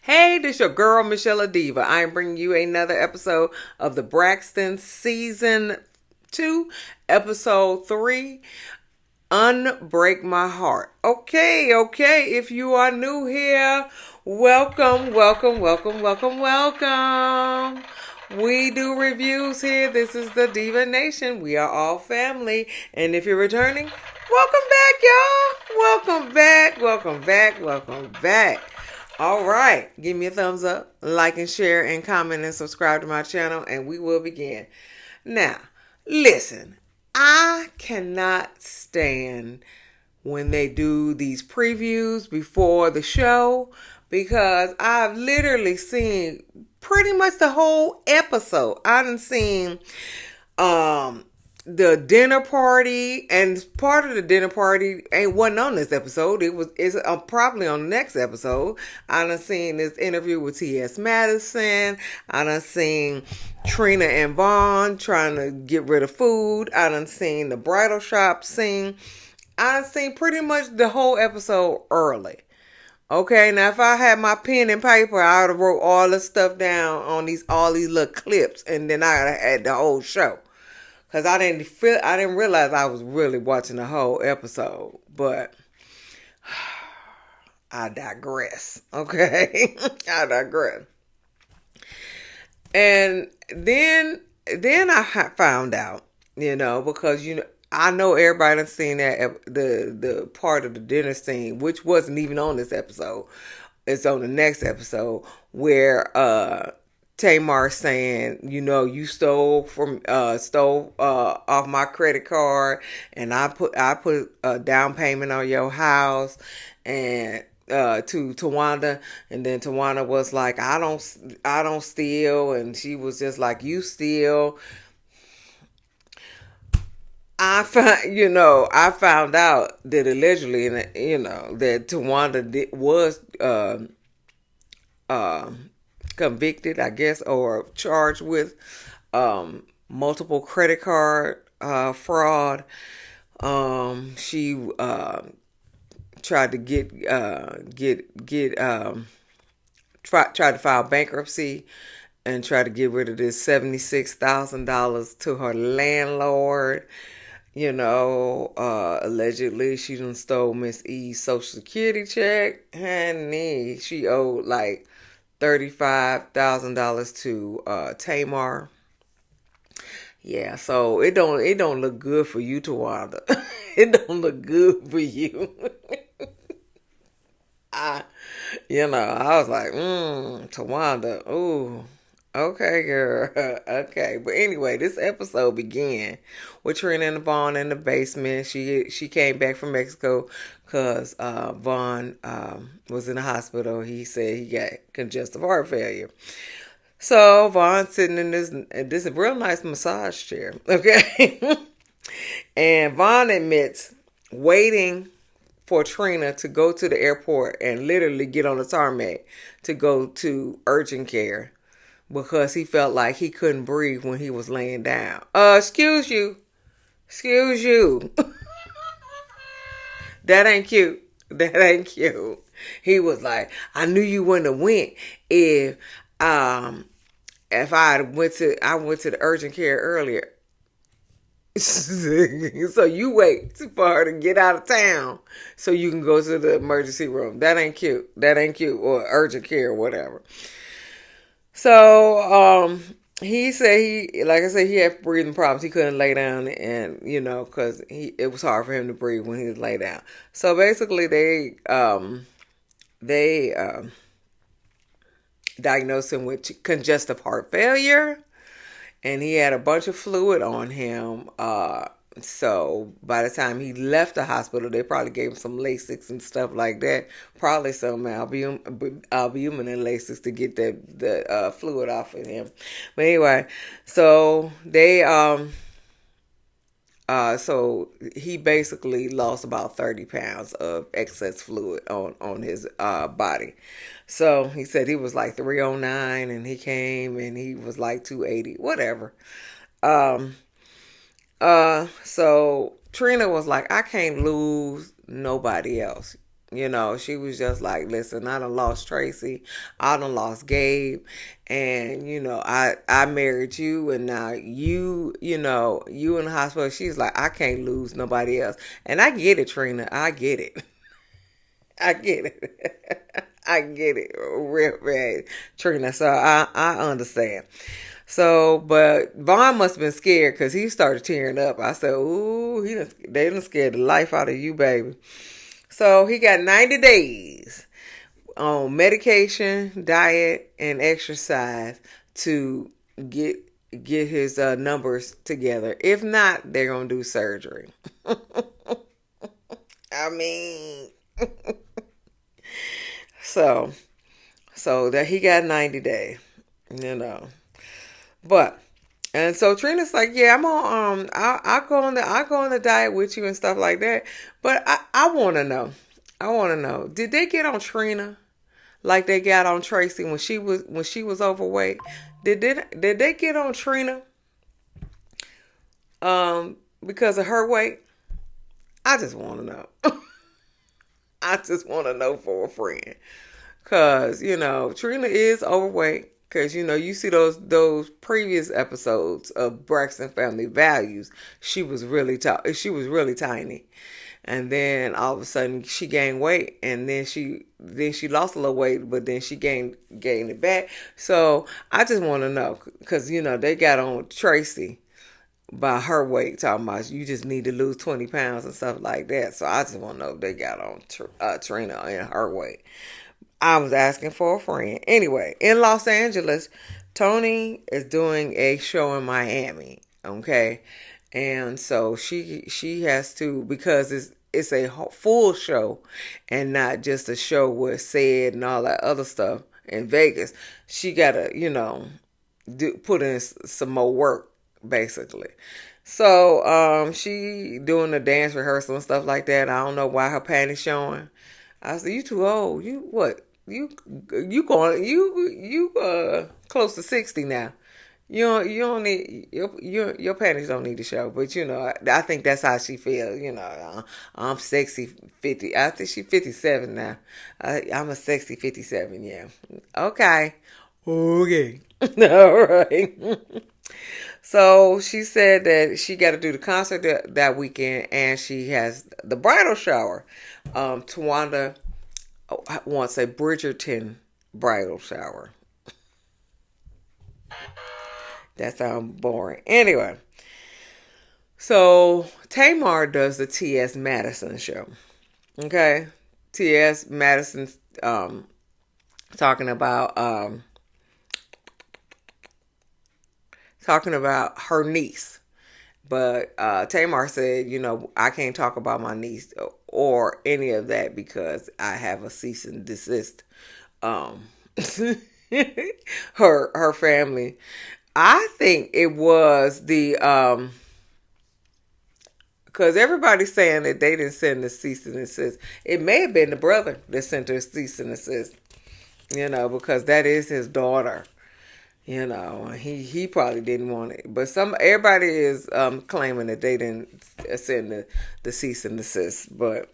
Hey, this your girl, msyelladiva. I am bringing you another episode of the Braxtons Season 2, Episode 3, Unbreak My Heart. Okay, if you are new here, welcome. We do reviews here. This is the Diva Nation. We are all family. And if you're returning, welcome back, y'all. Welcome back. All right. Give me a thumbs up, like and share and comment and subscribe to my channel, and we will begin. Now, listen, I cannot stand when they do these previews before the show because I've literally seen pretty much the whole episode. I done seen the dinner party, and part of the dinner party wasn't on this episode. It's probably on the next episode. I done seen this interview with TS Madison. I done seen Trina and Vaughn trying to get rid of food. I done seen the bridal shop scene. I done seen pretty much the whole episode early. Okay, now if I had my pen and paper, I would have wrote all this stuff down on all these little clips, and then I would have had the whole show. Cause I didn't realize I was really watching the whole episode, but I digress. Okay, I digress. And then I found out, because I know everybody done seen that the part of the dinner scene, which wasn't even on this episode. It's on the next episode where Tamar saying, you stole off my credit card, and I put a down payment on your house, and to Towanda, and then Towanda was like, I don't steal, and she was just like, you steal. I found out that allegedly, that Towanda was convicted, I guess, or charged with multiple credit card fraud. She tried to file bankruptcy and try to get rid of this $76,000 to her landlord. Allegedly she done stole Miss E's social security check. Honey, she owed like $35,000 to Tamar. Yeah, so it don't look good for you, Towanda. It don't look good for you. I was like, Towanda, ooh. Okay, girl. Okay. But anyway, this episode began with Trina and Vaughn in the basement. She came back from Mexico because Vaughn was in the hospital. He said he got congestive heart failure. So Vaughn's sitting in this real nice massage chair. Okay. And Vaughn admits waiting for Trina to go to the airport and literally get on the tarmac to go to urgent care, because he felt like he couldn't breathe when he was laying down. Excuse you. That ain't cute. He was like, I knew you wouldn't have went if I went to the urgent care earlier. So you wait for her to get out of town so you can go to the emergency room. That ain't cute. Or urgent care or whatever. So, he said he had breathing problems. He couldn't lay down, and because it was hard for him to breathe when he was lay down. So basically, they diagnosed him with congestive heart failure, and he had a bunch of fluid on him. So by the time he left the hospital, they probably gave him some Lasix and stuff like that. Probably some albumin and Lasix to get the fluid off of him. But anyway, so they so he basically lost about 30 pounds of excess fluid on his body. So he said he was like 309, and he came and he was like 280, whatever. So Trina was like, I can't lose nobody else. She was just like, listen, I done lost Tracy. I done lost Gabe. And, I married you, and now you in the hospital. She's like, I can't lose nobody else. And I get it, Trina. I get it. I get it. I get it. Real bad, Trina. So I understand. So, but Vaughn must have been scared because he started tearing up. I said, ooh, they done scared the life out of you, baby. So he got 90 days on medication, diet, and exercise to get his numbers together. If not, they're gonna do surgery. I mean, so that he got 90 days, you know. But and so Trina's like, yeah, I'm on I go on the diet with you and stuff like that. But I wanna know. Did they get on Trina like they got on Tracy when she was overweight? Did they get on Trina because of her weight? I just wanna know. I just wanna know for a friend. Cause, Trina is overweight. Cause you see those previous episodes of Braxton Family Values. She was really tiny, and then all of a sudden she gained weight, and then she lost a little weight, but then she gained it back. So I just want to know, cause they got on Tracy by her weight, talking about you just need to lose 20 pounds and stuff like that. So I just want to know if they got on Trina in her weight. I was asking for a friend. Anyway, in Los Angeles, Toni is doing a show in Miami. Okay, and so she has to, because it's a full show and not just a show with said and all that other stuff in Vegas. She gotta put in some more work basically. So she doing the dance rehearsal and stuff like that. I don't know why her panties showing. I said, you too old. You what? You close to 60 now. You don't need your panties don't need to show. But I think that's how she feels. I'm sexy 50. I think she's 57 now. I'm a sexy 57. Yeah. Okay. All right. So she said that she got to do the concert that weekend, and she has the bridal shower. Towanda wants a Bridgerton bridal shower. That sounds boring. Anyway, so Tamar does the TS Madison show. Okay, TS Madison's talking about her niece. But Tamar said, I can't talk about my niece or any of that because I have a cease and desist. Her family. I think it was the because everybody's saying that they didn't send the cease and desist. It may have been the brother that sent her cease and desist. Because that is his daughter. He probably didn't want it, but everybody is claiming that they didn't send the cease and desist, but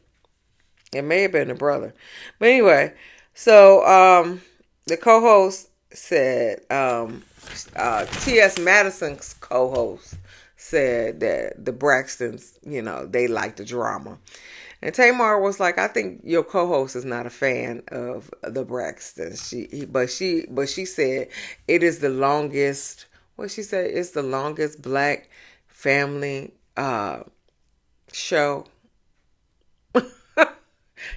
it may have been the brother. But anyway, so the co-host said, TS Madison's co-host said that the Braxtons, they like the drama. And Tamar was like, I think your co-host is not a fan of the Braxtons. But she said it is the longest. What she said? It's the longest black family show.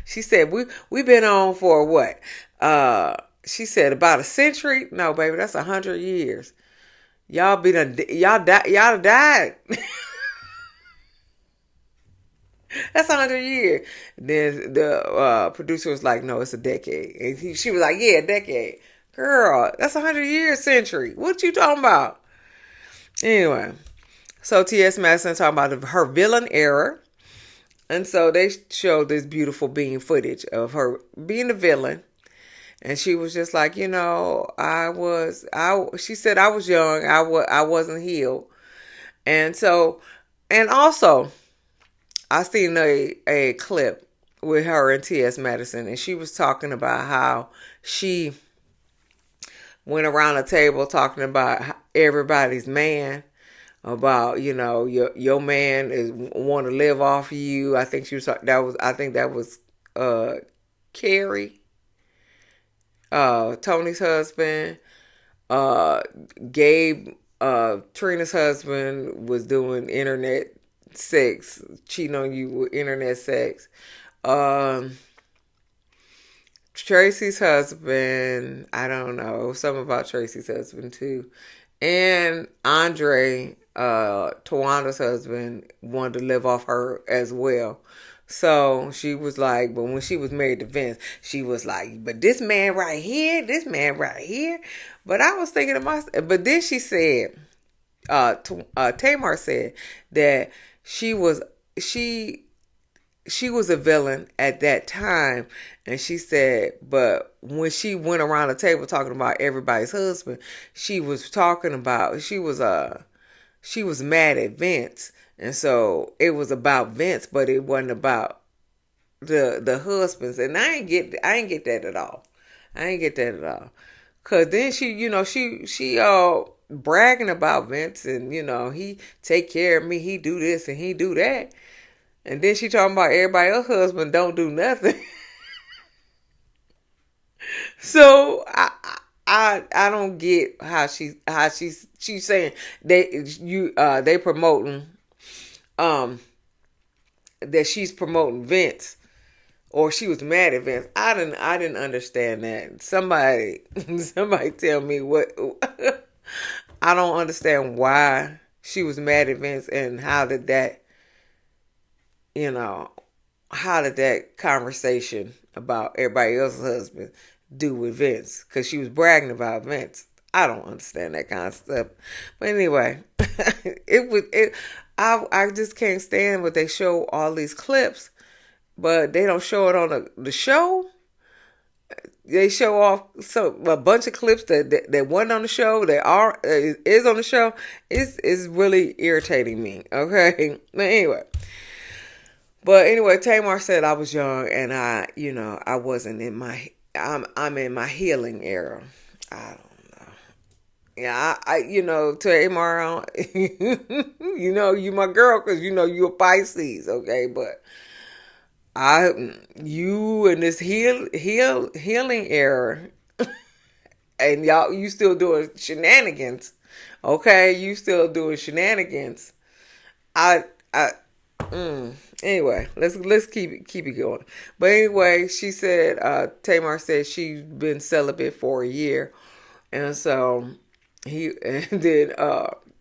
She said we've been on for what? She said about a century. No, baby, that's 100 years. Y'all died. That's 100 years. Then the producer was like, no, it's a decade. And she was like, yeah, a decade. Girl, that's 100 years, century. What you talking about? Anyway, so T.S. Madison talking about her villain era. And so they showed this beautiful being footage of her being the villain. And she was just like, she said, I was young. I wasn't healed. And so, and also, I seen a clip with her and TS Madison, and she was talking about how she went around the table talking about everybody's man, about your man is want to live off of you. I think she was I think that was uh Carrie, Tony's husband. uh Gabe, Trina's husband, was doing internet sex, cheating on you with internet sex. um Tracy's husband, I don't know, something about Tracy's husband too. And Andre, Towanda's husband, wanted to live off her as well. So she was like, but when she was married to Vince, she was like, but this man right here, this man right here. But I was thinking to myself, but then she said, Tamar said that she was, she she was a villain at that time, and she said, but when she went around the table talking about everybody's husband, she was talking about, she was mad at Vince, and so it was about Vince, but it wasn't about the husbands. And I ain't get that at all. I ain't get that at all. Cause then she, she bragging about Vince, and he take care of me, he do this and he do that. And then she talking about everybody else's husband don't do nothing. So I don't get she's saying they promoting that she's promoting Vince, or she was mad at Vince. I didn't understand that. Somebody tell me what. I don't understand why she was mad at Vince, and you know how did that conversation about everybody else's husband do with Vince? Because she was bragging about Vince. I don't understand that kind of stuff. But anyway, I just can't stand what they show all these clips, but they don't show it on the show. They show off a bunch of clips that wasn't on the show, that is on the show. It's really irritating me. Okay, but anyway. Tamar said I was young, and I wasn't in my. I'm in my healing era. I don't know. Yeah, Tamar, you my girl, because you a Pisces, okay? But you in this healing era, and you still doing shenanigans, okay? You still doing shenanigans. I Anyway, let's keep it going. But anyway, she said, Tamar said she's been celibate for a year, and so and then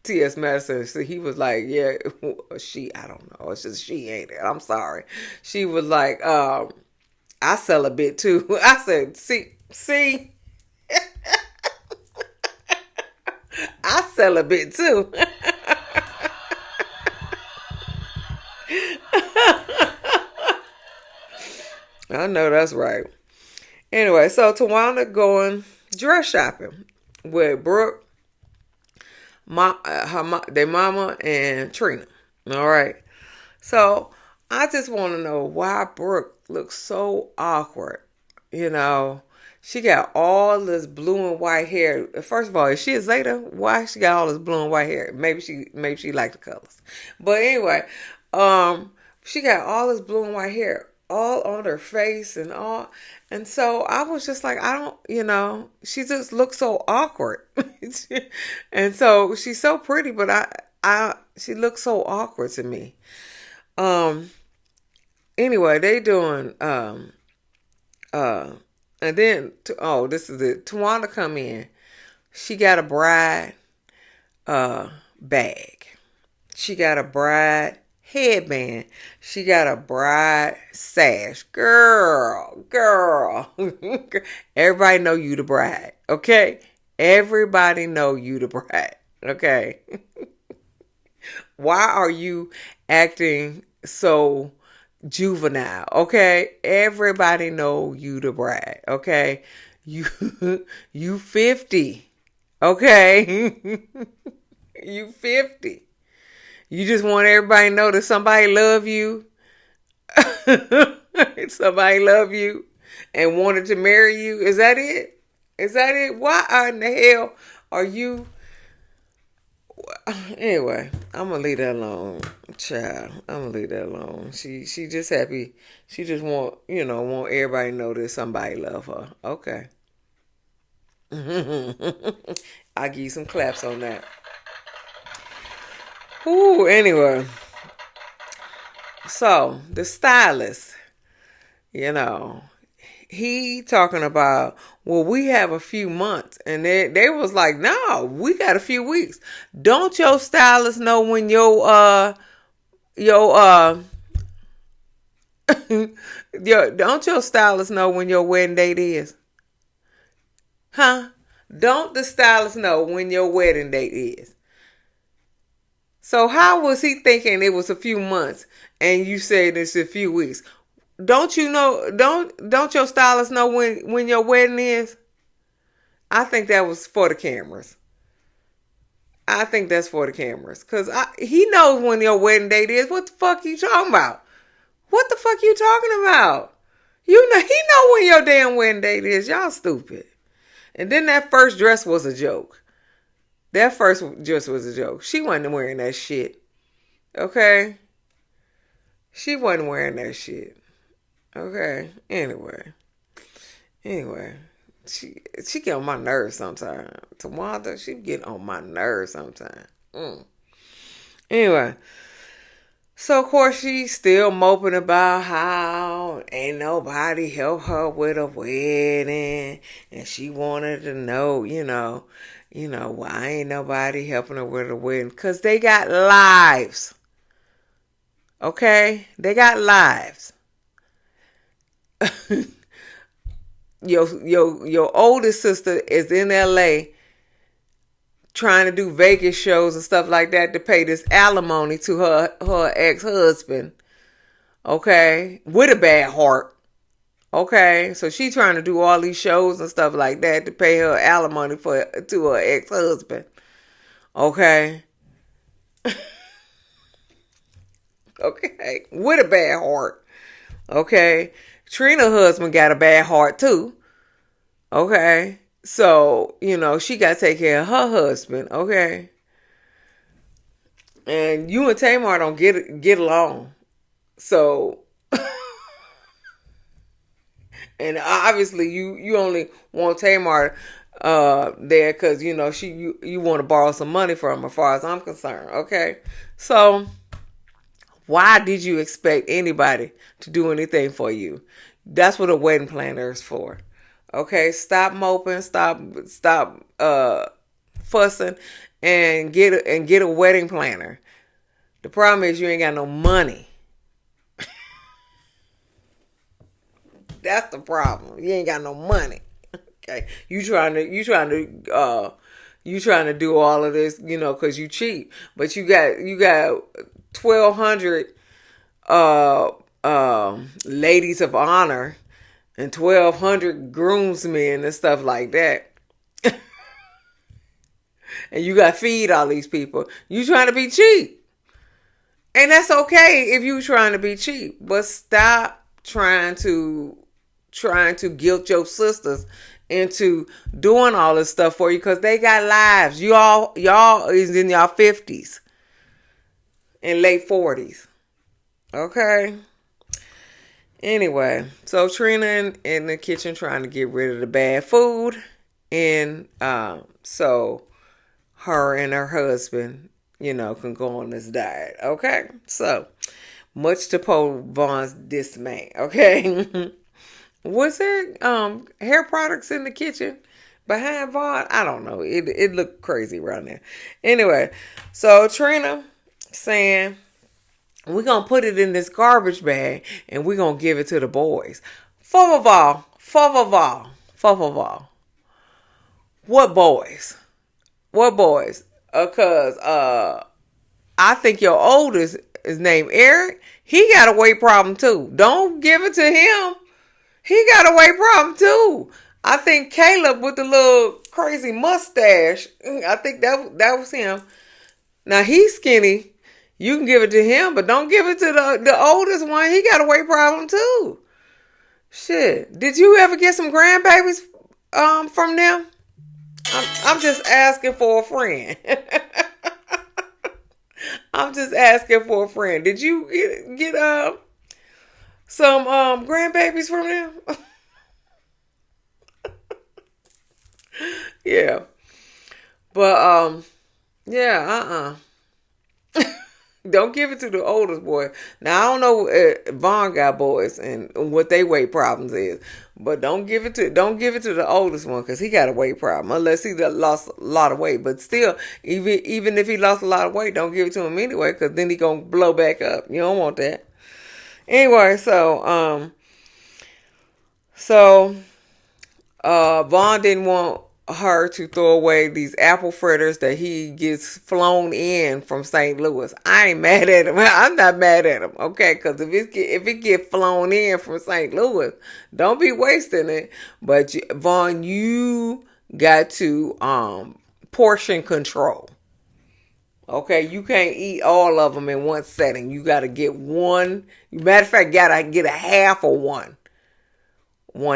TS Madison, so he was like, yeah, I don't know, it's just she, ain't it? I'm sorry. She was like, I celibate too. I said, see, I celibate too. I know that's right. Anyway, so Towanda going dress shopping with Brooke, their mama, and Trina. All right. So I just want to know why Brooke looks so awkward. She got all this blue and white hair. First of all, is she a Zeta? Why she got all this blue and white hair? Maybe she liked the colors. But anyway, she got all this blue and white hair all on her face and all. And so I was just like, I don't, she just looks so awkward. And so she's so pretty, but she looks so awkward to me. Anyway, they doing, and then, this is it. Towanda come in. She got a bride, bag. She got a bride headband. She got a bride sash. Girl. Everybody know you the bride, okay? Everybody know you the bride, okay? Why are you acting so juvenile, okay? Everybody know you the bride, okay? You 50, okay? You 50. You just want everybody to know that somebody love you. Somebody love you and wanted to marry you. Is that it? Is that it? Why in the hell are you? Anyway, I'm gonna leave that alone, child. I'm gonna leave that alone. She just happy. She just want everybody to know that somebody love her. Okay. I'll give you some claps on that. Ooh, anyway. So the stylist, you know, he talking about, well, we have a few months, and they was like, no, we got a few weeks. Don't your stylist know when don't your stylist know when your wedding date is? Huh? Don't the stylist know when your wedding date is? So how was he thinking it was a few months and you said it's a few weeks? Don't you know? Don't your stylist know when your wedding is? I think that was for the cameras. I think that's for the cameras because he knows when your wedding date is. What the fuck you talking about? What the fuck you talking about? You know he know when your damn wedding date is. Y'all stupid. And then that first dress was a joke. That first dress was a joke. She wasn't wearing that shit. Okay? She wasn't wearing that shit. Okay? Anyway. She get on my nerves sometimes. Towanda, she get on my nerves sometimes. Anyway. So, of course, she's still moping about how ain't nobody help her with a wedding. And she wanted to know, why ain't nobody helping her with a wedding? Because they got lives. Okay? They got lives. Your oldest sister is in LA trying to do Vegas shows and stuff like that to pay this alimony to her ex-husband. Okay? With a bad heart. Okay? So she trying to do all these shows and stuff like that to pay her alimony to her ex-husband. Okay? Okay? With a bad heart. Okay? Trina's husband got a bad heart too. Okay? So, she got to take care of her husband, okay? And you and Tamar don't get along. So, and obviously you only want Tamar there because, you want to borrow some money from her, as far as I'm concerned, okay? So, why did you expect anybody to do anything for you? That's what a wedding planner is for. Okay, stop moping, stop fussing, and get a wedding planner. The problem is you ain't got no money. That's the problem. You ain't got no money. Okay, you trying to do all of this, because you cheap, but you got 1,200 ladies of honor. And 1,200 groomsmen and stuff like that. And you got to feed all these people. You trying to be cheap. And that's okay if you trying to be cheap. But stop trying to guilt your sisters into doing all this stuff for you because they got lives. Y'all is in y'all 50s and late 40s. Okay? Anyway, so Trina in the kitchen trying to get rid of the bad food. And so her and her husband, can go on this diet. Okay? So, much to Paul Vaughn's dismay. Okay? Was there hair products in the kitchen behind Vaughn? I don't know. It looked crazy around there. Anyway, so Trina saying, we're going to put it in this garbage bag and we're going to give it to the boys. First of all. What boys? Because I think your oldest is named Eric. He got a weight problem too. Don't give it to him. He got a weight problem too. I think Caleb with the little crazy mustache, I think that was him. Now he's skinny. You can give it to him, but don't give it to the oldest one. He got a weight problem too. Shit. Did you ever get some grandbabies from them? I'm just asking for a friend. I'm just asking for a friend. Did you get some grandbabies from them? Yeah. But yeah, don't give it to the oldest boy. Now I don't know Vaughn got boys and what they weight problems is, but don't give it to the oldest one because he got a weight problem unless he lost a lot of weight. But still, even if he lost a lot of weight, don't give it to him anyway because then he gonna blow back up. You don't want that. Anyway, Vaughn didn't want her to throw away these apple fritters that he gets flown in from St. Louis. I ain't mad at him. I'm not mad at him, okay? Because if it get flown in from St. Louis, don't be wasting it. But Vaughn, you got to portion control. Okay, you can't eat all of them in one setting. You got to get one. Matter of fact, got to get a half of one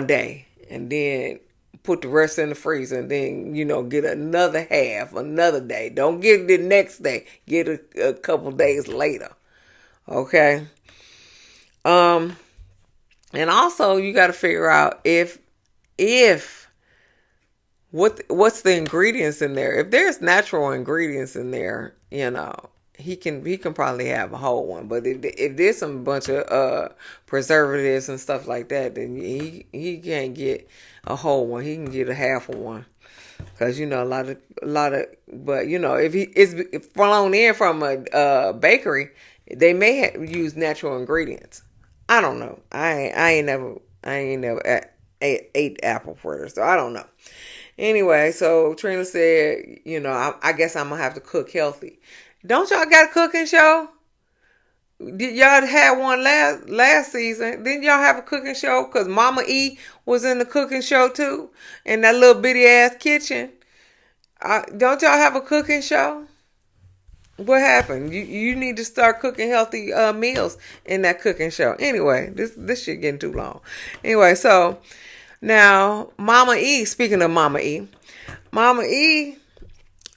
day, and then put the rest in the freezer, and then get another half another day. Don't get it the next day. Get it a couple days later. Okay. And also you got to figure out if what's the ingredients in there. If there's natural ingredients in there, he can probably have a whole one. But if there's some bunch of preservatives and stuff like that, then he can't get a whole one. He can get a half of one. Because a lot of but if it's flown in from a bakery, they may use natural ingredients. I don't know. I ain't never ate apple fritters, so I don't know. Anyway, so Trina said, I guess I'm gonna have to cook healthy. Don't y'all got a cooking show? Did y'all have one last season? Didn't y'all have a cooking show? Because Mama E was in the cooking show too, in that little bitty ass kitchen. Don't y'all have a cooking show? What happened? You need to start cooking healthy meals in that cooking show. Anyway, this shit getting too long. Anyway, so now Mama E. Speaking of Mama E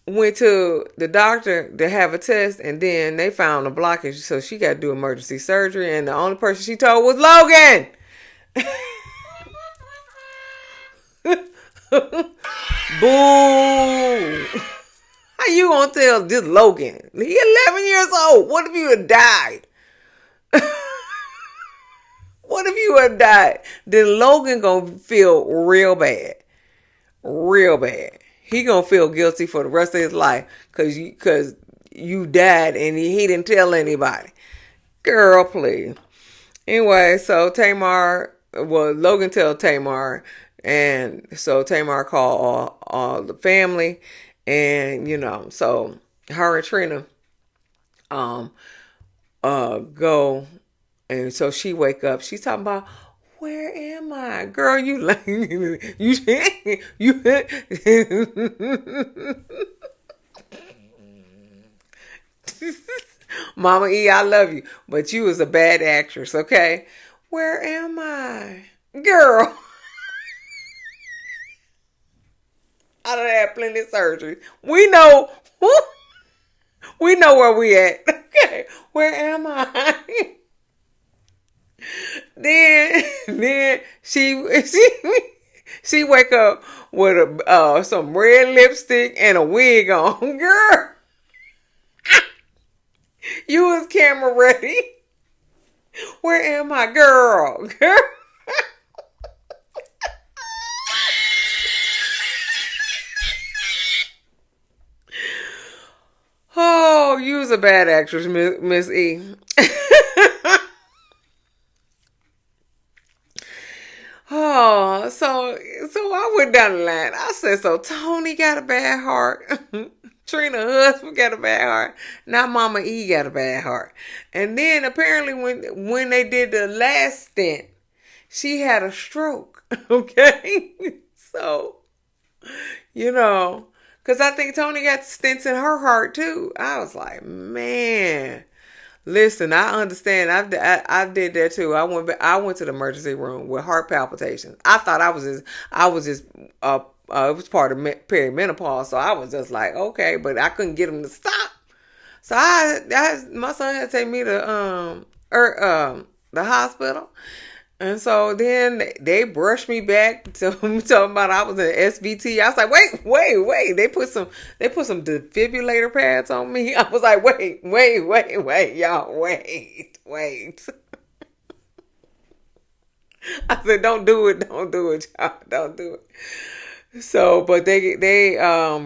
went to the doctor to have a test, and then they found a blockage, so she got to do emergency surgery, and the only person she told was Logan. Boo. How you gonna tell this Logan? He 11 years old. What if you had died? What if you had died? Then Logan gonna feel real bad. Real bad. He gonna feel guilty for the rest of his life because you died and he didn't tell anybody. Girl, please. Anyway, so Logan told Tamar, and so Tamar called all the family, and so her and Trina go, and so she wake up. She's talking about, where am I? Girl, you like you Mama E, I love you, but you was a bad actress, okay? Where am I? Girl. I done had plenty of surgery. We know where we at. Okay. Where am I? Then she wake up with some red lipstick and a wig on. Girl, you was camera ready. Where am I, girl? Oh, you was a bad actress, Miss E. Oh, so I went down the line. I said, so Toni got a bad heart. Trina husband got a bad heart. Now Mama E got a bad heart. And then apparently when they did the last stint, she had a stroke. Okay? So, because I think Toni got stents in her heart too. I was like, man. Listen, I understand. I did that too. I went to the emergency room with heart palpitations. I thought I was just it was part of perimenopause, so I was just like, okay, but I couldn't get them to stop. So my son had to take me to the hospital. And so then they brushed me back to talking about I was in SVT. I was like, wait. They put some defibrillator pads on me. I was like, wait, y'all, wait. I said, don't do it, y'all, don't do it. So, but they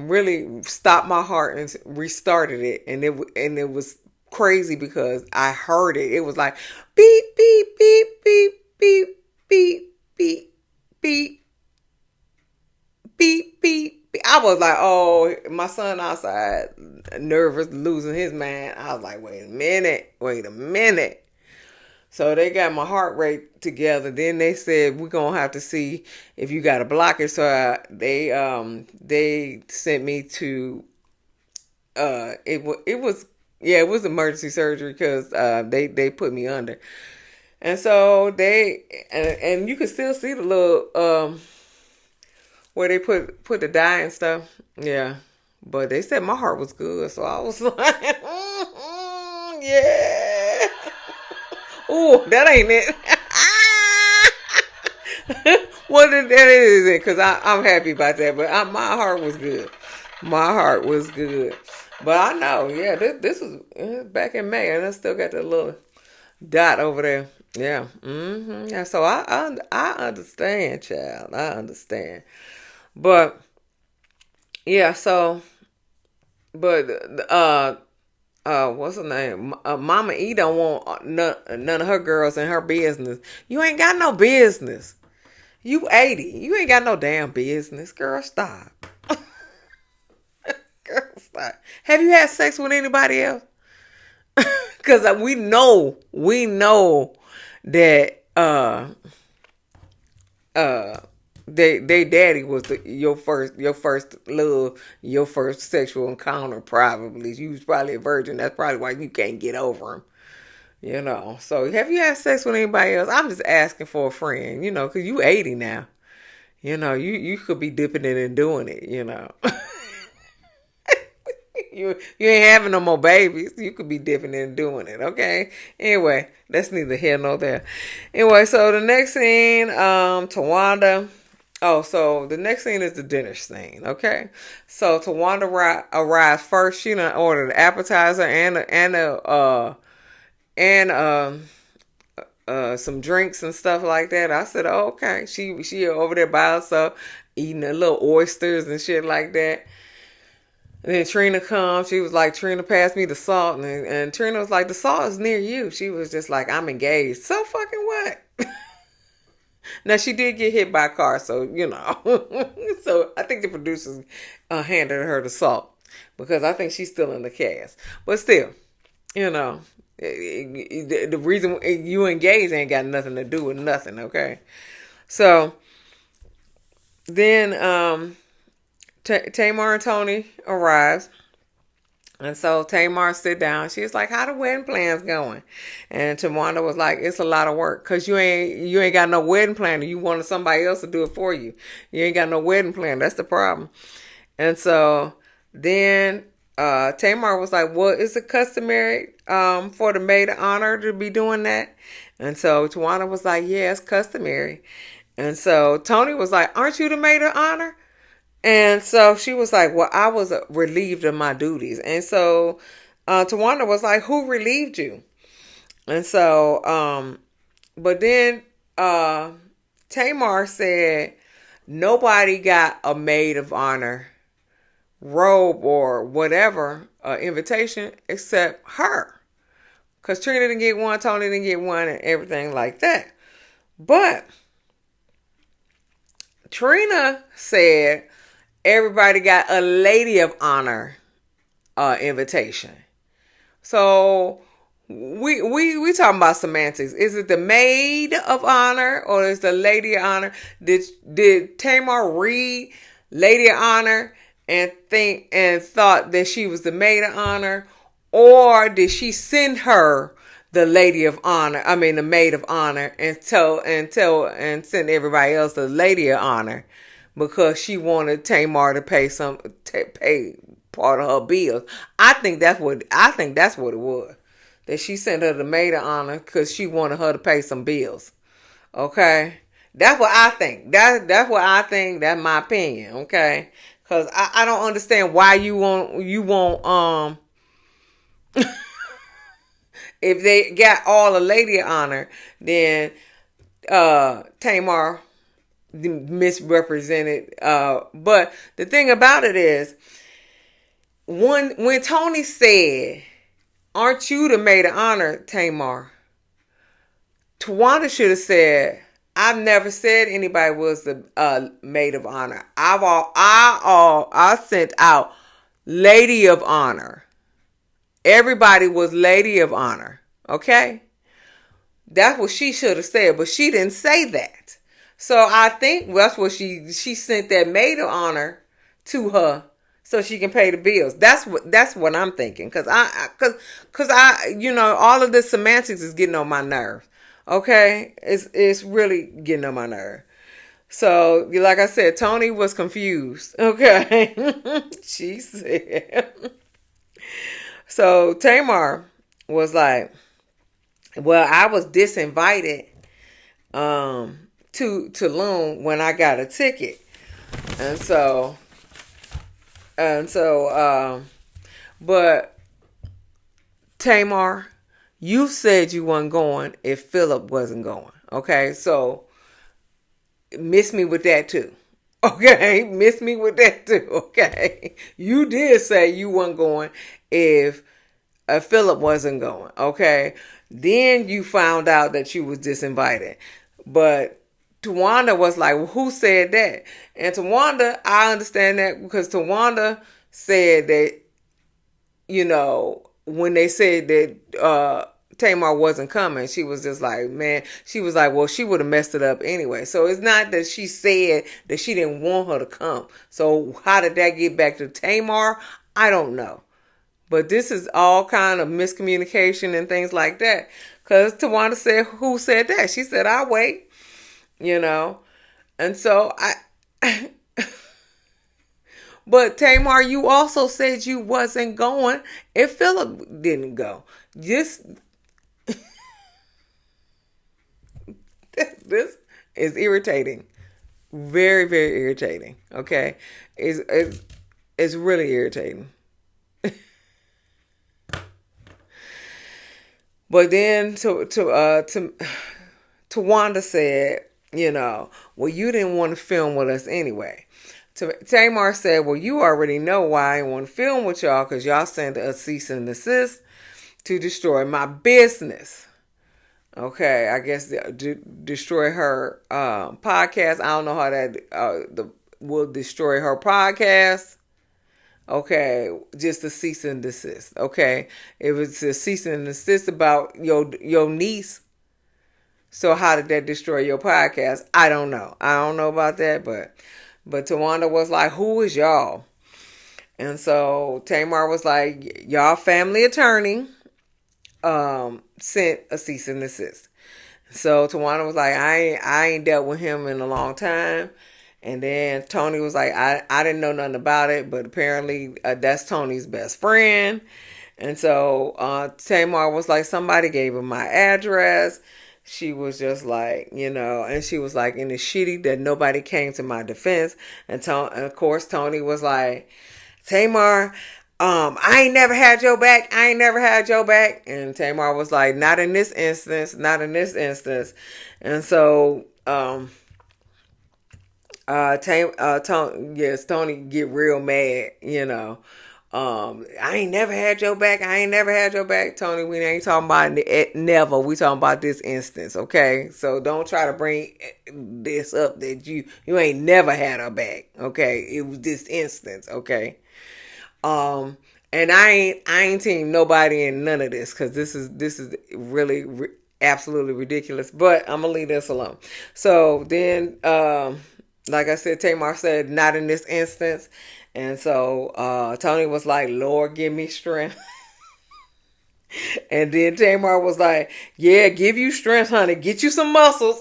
really stopped my heart and restarted it, and it was crazy because I heard it. It was like beep beep beep beep beep beep beep beep beep beep. I was like, oh, my son outside, nervous, losing his mind. I was like, wait a minute. So they got my heart rate together. Then they said we're gonna have to see if you got a blockage. So they sent me to it was emergency surgery because they put me under. And so and you can still see the little where they put the dye and stuff. Yeah. But they said my heart was good, so I was like, yeah. Ooh, that ain't it. Well, that is it, because I'm happy about that. But my heart was good. My heart was good. But I know, yeah, this was back in May, and I still got that little dot over there. Yeah. Yeah. So I understand, child. I understand. But yeah. So, but what's her name? Mama E don't want none of her girls in her business. You ain't got no business. You 80. You ain't got no damn business, girl. Stop. Girl, stop. Have you had sex with anybody else? Because we know that they daddy was your first sexual encounter. Probably you was probably a virgin. That's probably why you can't get over him. You know. So have you had sex with anybody else? I'm just asking for a friend. You know, because you 80 now. You know, you could be dipping in and doing it. You know. You ain't having no more babies. You could be dipping in and doing it, okay? Anyway, that's neither here nor there. Anyway, so the next scene, Towanda. Oh, so the next scene is the dinner scene, okay? So Towanda arrives first. She done ordered an appetizer and some drinks and stuff like that. I said, oh, okay. She over there by herself eating the little oysters and shit like that. And then Trina comes. She was like, Trina, pass me the salt. And Trina was like, the salt is near you. She was just like, I'm engaged. So fucking what? Now, she did get hit by a car, so, you know. So, I think the producers handed her the salt. Because I think she's still in the cast. But still, you know, the reason you engaged ain't got nothing to do with nothing, okay? So, then Tamar and Toni arrives. And so Tamar sit down. She was like, how the wedding plans going? And Towanda was like, it's a lot of work. Because you ain't got no wedding planner. You wanted somebody else to do it for you. You ain't got no wedding plan. That's the problem. And so then Tamar was like, well, is it customary for the maid of honor to be doing that? And so Towanda was like, yeah, it's customary. And so Toni was like, aren't you the maid of honor? And so she was like, well, I was relieved of my duties. And so Towanda was like, who relieved you? And so, but then Tamar said, nobody got a maid of honor robe or whatever invitation except her. Because Trina didn't get one, Toni didn't get one, and everything like that. But Trina said, everybody got a lady of honor invitation. So we talking about semantics. Is it the maid of honor or is the lady of honor? Did Tamar read lady of honor and thought that she was the maid of honor, Or did she send her the lady of honor? I mean, the maid of honor, and send everybody else the lady of honor because she wanted Tamar to pay part of her bills. I think that's what it was. That she sent her the maid of honor because she wanted her to pay some bills. Okay, that's what I think. That's what I think. That's my opinion. Okay, because I don't understand why you want. If they got all the lady honor, then Tamar misrepresented. But the thing about it is, when Toni said, "Aren't you the maid of honor, Tamar?" Towanda should have said, "I've never said anybody was the maid of honor. I sent out lady of honor. Everybody was lady of honor." Okay, that's what she should have said, but she didn't say that. So I think that's what she sent that maid of honor to her so she can pay the bills. That's what I'm thinking, cause I all of this semantics is getting on my nerves. Okay, it's really getting on my nerve. So like I said, Toni was confused. Okay, she said. So Tamar was like, "Well, I was disinvited to Loon when I got a ticket." And so but Tamar, you said you weren't going if Philip wasn't going. Okay, so miss me with that too. Okay, miss me with that too. Okay, you did say you weren't going if Philip wasn't going. Okay, then you found out that you was disinvited, but Towanda was like, well, "Who said that?" And Towanda, I understand that because Towanda said that when they said that Tamar wasn't coming, she was just like, man, she was like, well, she would have messed it up anyway. So it's not that she said that she didn't want her to come. So how did that get back to Tamar? I don't know. But this is all kind of miscommunication and things like that. Because Towanda said, "Who said that?" She said, "I'll wait." And so but Tamar, you also said you wasn't going if Philip didn't go. This is irritating. Very, very irritating. Okay. It's really irritating. But then Towanda said, well, you didn't want to film with us anyway. Tamar said, well, you already know why I didn't want to film with y'all, because y'all sent a cease and desist to destroy my business. Okay, I guess destroy her podcast. I don't know how that will destroy her podcast. Okay, just a cease and desist. Okay, it was a cease and desist about your niece. So how did that destroy your podcast? I don't know. I don't know about that, but Towanda was like, "Who is y'all?" And so Tamar was like, "Y'all family attorney sent a cease and desist." So Towanda was like, I ain't dealt with him in a long time. And then Toni was like, I didn't know nothing about it, but apparently that's Toni's best friend. And so Tamar was like, somebody gave him my address. She was just like, and she was like, in the shitty that nobody came to my defense. And of course, Toni was like, Tamar, I ain't never had your back. I ain't never had your back. And Tamar was like, not in this instance, not in this instance. And so, Toni get real mad, I ain't never had your back. I ain't never had your back, Toni. We ain't talking about never. We talking about this instance, okay? So don't try to bring this up that you ain't never had her back, okay? It was this instance, okay? And I ain't team nobody in none of this, because this is really absolutely ridiculous. But I'm gonna leave this alone. So then, like I said, Tamar said, not in this instance. And so Toni was like, Lord, give me strength. And then Tamar was like, yeah, give you strength, honey. Get you some muscles.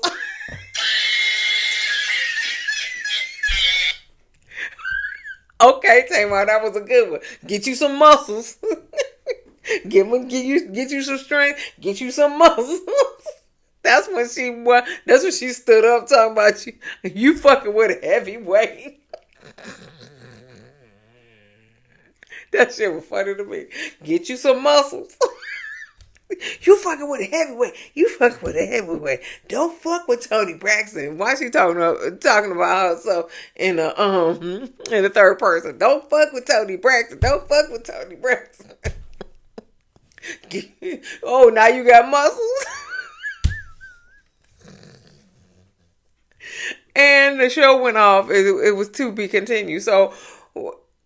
Okay, Tamar, that was a good one. Get you some muscles. Get you some strength. Get you some muscles. That's when that's when she stood up talking about you. You fucking with a heavyweight. That shit was funny to me. Get you some muscles. You fucking with a heavyweight. You fucking with a heavyweight. Don't fuck with Toni Braxton. Why she talking about herself in the third person? Don't fuck with Toni Braxton. Don't fuck with Toni Braxton. Oh, now you got muscles. And the show went off. It was to be continued. So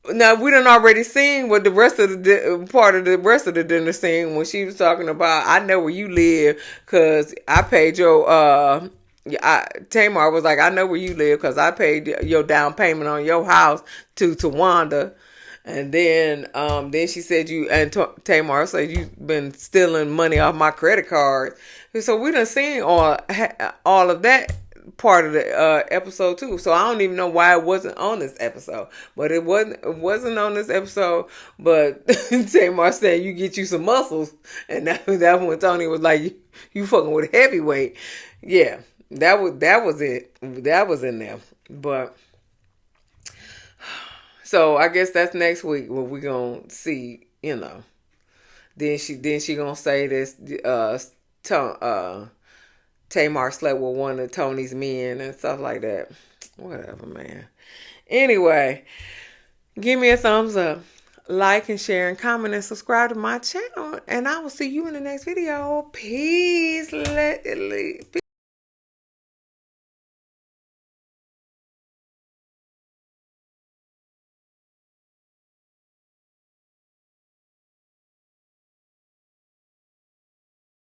now we done already seen what the rest of the part of the rest of the dinner scene when she was talking about, I know where you live because I paid your Tamar was like, I know where you live because I paid your down payment on your house to Towanda. And then she said Tamar said you've been stealing money off my credit card. So we done seen all of that part of the episode too. So I don't even know why it wasn't on this episode. But it wasn't on this episode. But Tamar said you get you some muscles, and that when Toni was like, you fucking with a heavyweight. Yeah, that was it. That was in there. But so I guess that's next week when we gonna see. Then she gonna say this. Tamar slept with one of Toni's men and stuff like that. Whatever, man. Anyway, give me a thumbs up. Like and share and comment and subscribe to my channel. And I will see you in the next video. Peace.